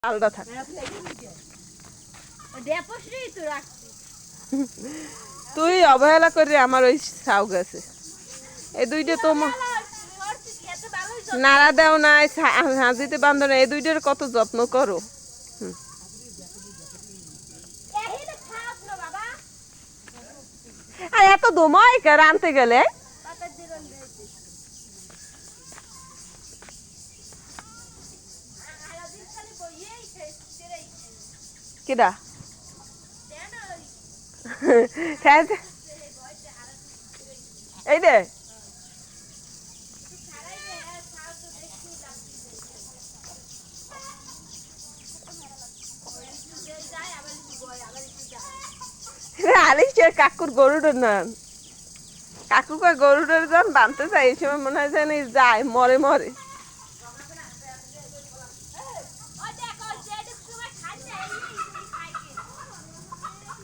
আলাদা থাক। তুই অবহেলা করে আমার ওই ছাউ গেছে এই দুইটা তো নাড়া দেও নাই হাজিতে বান্ধব এই দুইটার কত যত্ন করো। আর এত দমাই কে রানতে গেলে কিডা এই দে আলিশের কাকুর গরুটার নাম কাকু কয় গরুটার যখন বাঁধতে চাই এই সময় মনে হয় যেন যায় মরে মরে।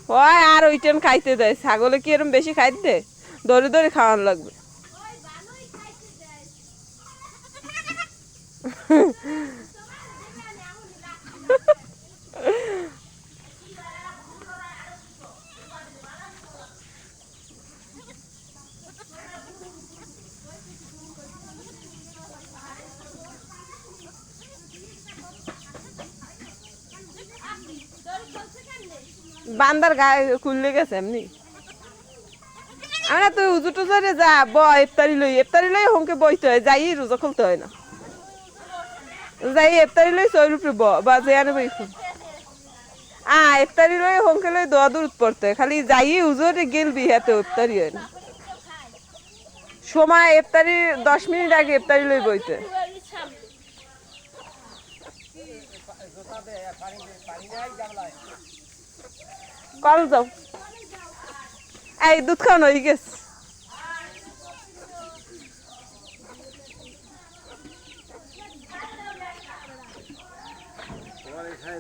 হয় আর ওইটান খাইতে দেয় ছাগলে কি এরকম বেশি খাইতে দেয় দড়ি দড়ি খাওয়ানো লাগবে। বান্দার গায়ে খুললে গেছে এমনি আমরা তুই উজু টুজরে যা ইফতারি লই হোমকে বইতে হয় যাই রোজা খুলতে হয় না যাই ইফতারি লই ছয় রুপে বা যে আনে বই ইফতারি লই হোমকে লই দোয়া দূর পড়তে খালি যাই উজুরে গেলবি হাতে ইফতারি হয় না সময় ইফতারি 10 মিনিট আগে ইফতারি লই বইতে কল যাও এই দুধ খাওয়ানো হয়ে গেছে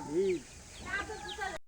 ভিড়